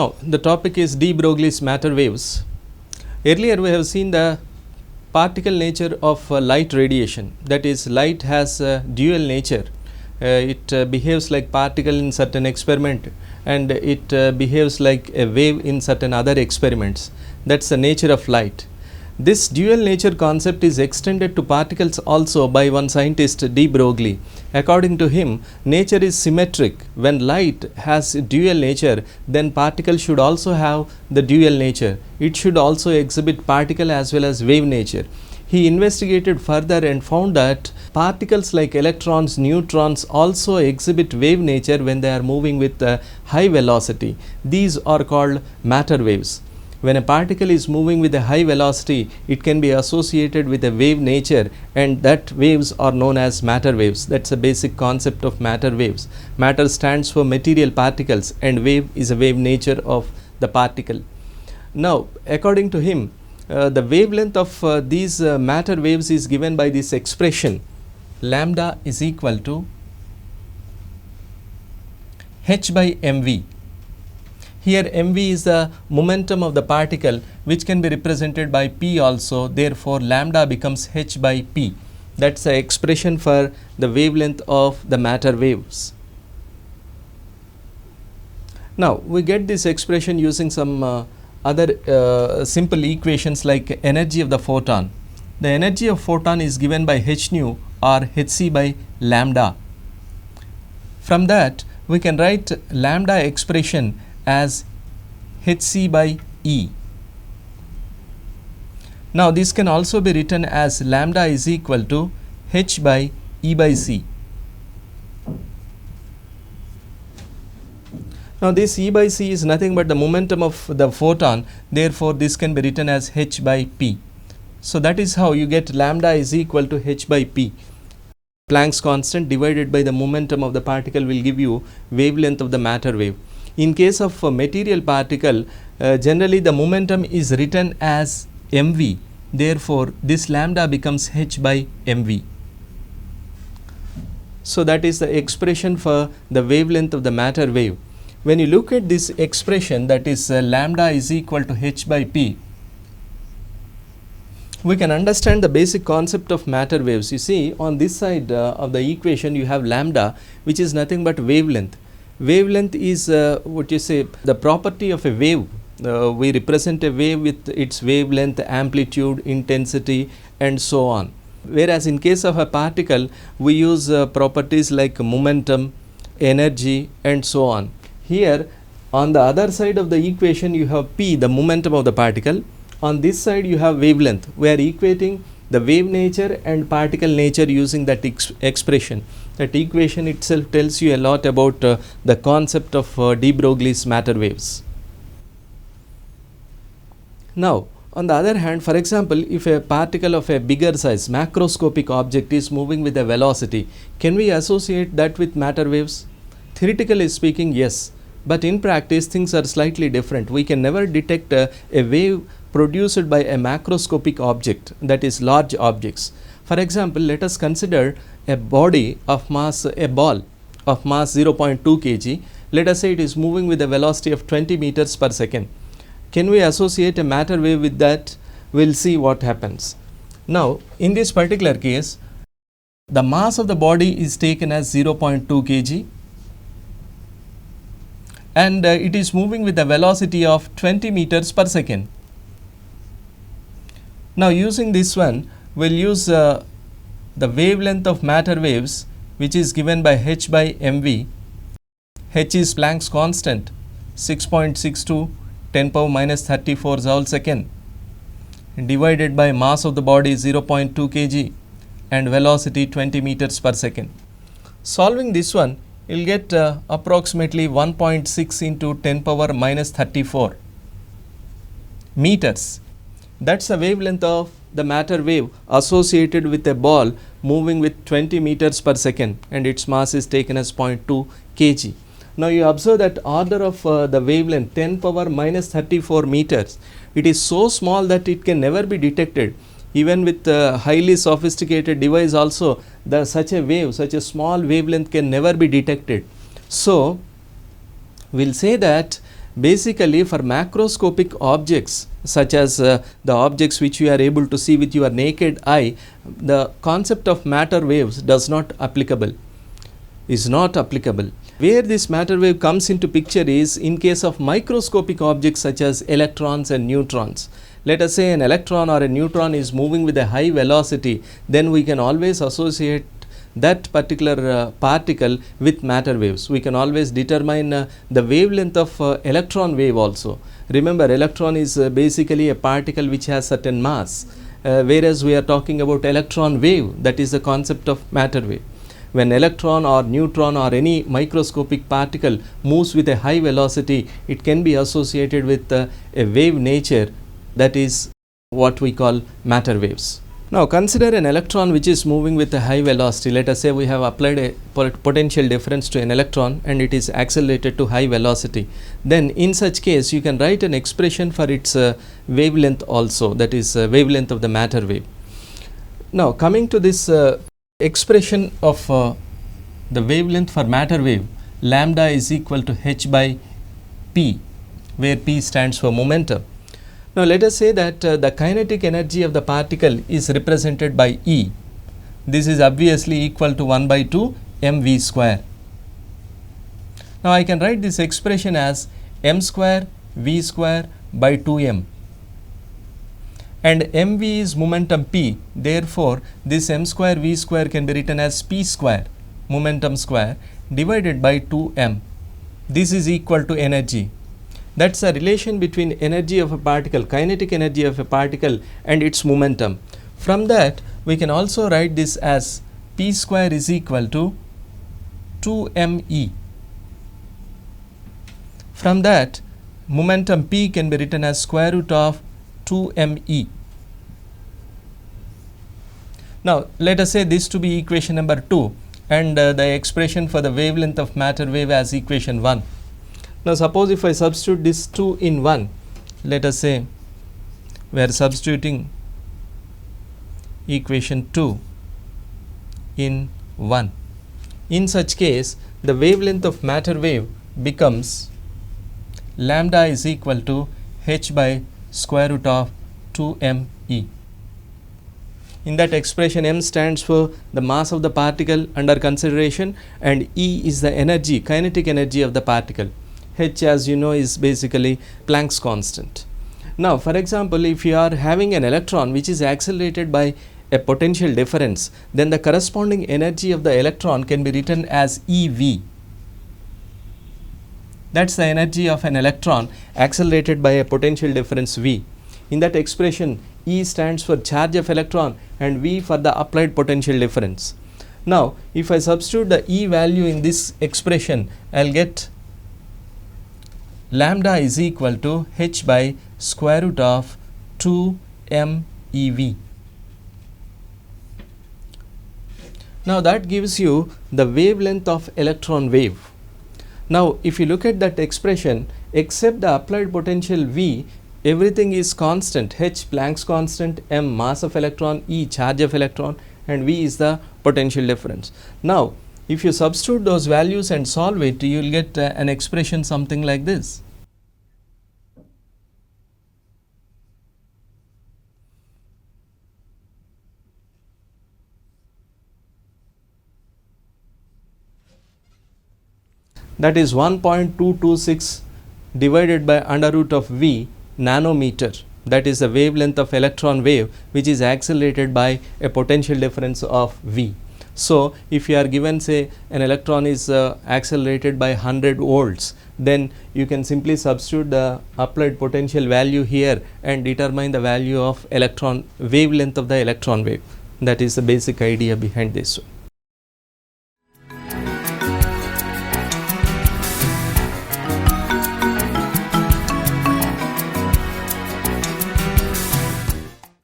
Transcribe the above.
Now, the topic is de Broglie's matter waves. Earlier we have seen the particle nature of light radiation, that is, light has a dual nature. It behaves like particle in certain experiment, and it behaves like a wave in certain other experiments. That is the nature of light. This dual nature concept is extended to particles also by one scientist, de Broglie. According to him, nature is symmetric. When light has dual nature, then particle should also have the dual nature. It should also exhibit particle as well as wave nature. He investigated further and found that particles like electrons, neutrons also exhibit wave nature when they are moving with high velocity. These are called matter waves. When a particle is moving with a high velocity, it can be associated with a wave nature, and that waves are known as matter waves. That is a basic concept of matter waves. Matter stands for material particles and wave is a wave nature of the particle. Now, according to him, the wavelength of these matter waves is given by this expression, lambda is equal to h by mv. Here mv is the momentum of the particle, which can be represented by p also. Therefore, lambda becomes h by p. That is the expression for the wavelength of the matter waves. Now, we get this expression using some other simple equations like energy of the photon. The energy of photon is given by h nu or hc by lambda. From that, we can write lambda expression as hc by E. Now, this can also be written as lambda is equal to h by E by c. Now, this E by c is nothing but the momentum of the photon, therefore, this can be written as h by p. So, that is how you get lambda is equal to h by p. Planck's constant divided by the momentum of the particle will give you wavelength of the matter wave. In case of a material particle, generally the momentum is written as mv. Therefore, this lambda becomes h by mv. So, that is the expression for the wavelength of the matter wave. When you look at this expression, that is lambda is equal to h by p, we can understand the basic concept of matter waves. You see, on this side of the equation you have lambda, which is nothing but wavelength. Wavelength is what you say, the property of a wave. We represent a wave with its wavelength, amplitude, intensity and so on. Whereas in case of a particle, we use properties like momentum, energy and so on. Here on the other side of the equation you have p, the momentum of the particle. On this side you have wavelength. We are equating the wave nature and particle nature using that expression. That equation itself tells you a lot about the concept of de Broglie's matter waves. Now, on the other hand, for example, if a particle of a bigger size, macroscopic object is moving with a velocity, can we associate that with matter waves? Theoretically speaking, yes, but in practice things are slightly different. We can never detect a wave produced by a macroscopic object, that is large objects. For example, let us consider a body of mass, a ball of mass 0.2 kg. Let us say it is moving with a velocity of 20 meters per second. Can we associate a matter wave with that? We will see what happens. Now, in this particular case, the mass of the body is taken as 0.2 kg and it is moving with a velocity of 20 meters per second. Now, using this one, we will use the wavelength of matter waves, which is given by h by mv. H is Planck's constant, 6.62 10 power minus 34 joule second, divided by mass of the body 0.2 kg and velocity 20 meters per second. Solving this one, you will get approximately 1.6 into 10 power minus 34 meters. That is the wavelength of the matter wave associated with a ball moving with 20 meters per second, and its mass is taken as 0.2 kg. Now, you observe that order of the wavelength 10 power minus 34 meters. It is so small that it can never be detected. Even with a highly sophisticated device also, such a wave, such a small wavelength can never be detected. So, we will say that basically for macroscopic objects such as the objects which you are able to see with your naked eye, the concept of matter waves is not applicable. Where this matter wave comes into picture is in case of microscopic objects such as electrons and neutrons. Let us say an electron or a neutron is moving with a high velocity, then we can always associate that particular particle with matter waves. We can always determine the wavelength of electron wave also. Remember, electron is basically a particle which has certain mass, whereas we are talking about electron wave, that is the concept of matter wave. When electron or neutron or any microscopic particle moves with a high velocity, it can be associated with a wave nature, that is what we call matter waves. Now consider an electron which is moving with a high velocity. Let us say we have applied a potential difference to an electron and it is accelerated to high velocity. Then in such case you can write an expression for its wavelength also, that is wavelength of the matter wave. Now coming to this expression of the wavelength for matter wave, lambda is equal to h by p, where p stands for momentum. Now let us say that the kinetic energy of the particle is represented by E. This is obviously equal to 1 by 2 mv square. Now I can write this expression as m square v square by 2m, and mv is momentum p, therefore this m square v square can be written as p square, momentum square, divided by 2m. This is equal to energy. That is a relation between energy of a particle, kinetic energy of a particle, and its momentum. From that we can also write this as p square is equal to 2me. From that momentum p can be written as square root of 2me. Now let us say this to be equation number 2 and the expression for the wavelength of matter wave as equation 1. Now suppose if I substitute this 2 in 1, let us say we are substituting equation 2 in 1. In such case the wavelength of matter wave becomes lambda is equal to h by square root of 2me. In that expression, m stands for the mass of the particle under consideration and E is the energy, kinetic energy of the particle. H, as you know, is basically Planck's constant. Now for example, if you are having an electron which is accelerated by a potential difference, then the corresponding energy of the electron can be written as EV. That is the energy of an electron accelerated by a potential difference V. In that expression, E stands for charge of electron and V for the applied potential difference. Now if I substitute the E value in this expression, I will get lambda is equal to h by square root of 2meV. Now that gives you the wavelength of electron wave. Now if you look at that expression, except the applied potential V, everything is constant. H, Planck's constant, m, mass of electron, E, charge of electron, and V is the potential difference. Now if you substitute those values and solve it, you will get an expression something like this. That is 1.226 divided by under root of V nanometer. That is the wavelength of electron wave which is accelerated by a potential difference of V. So if you are given, say, an electron is accelerated by 100 volts, then you can simply substitute the applied potential value here and determine the value of electron wavelength of the electron wave. That is the basic idea behind this one.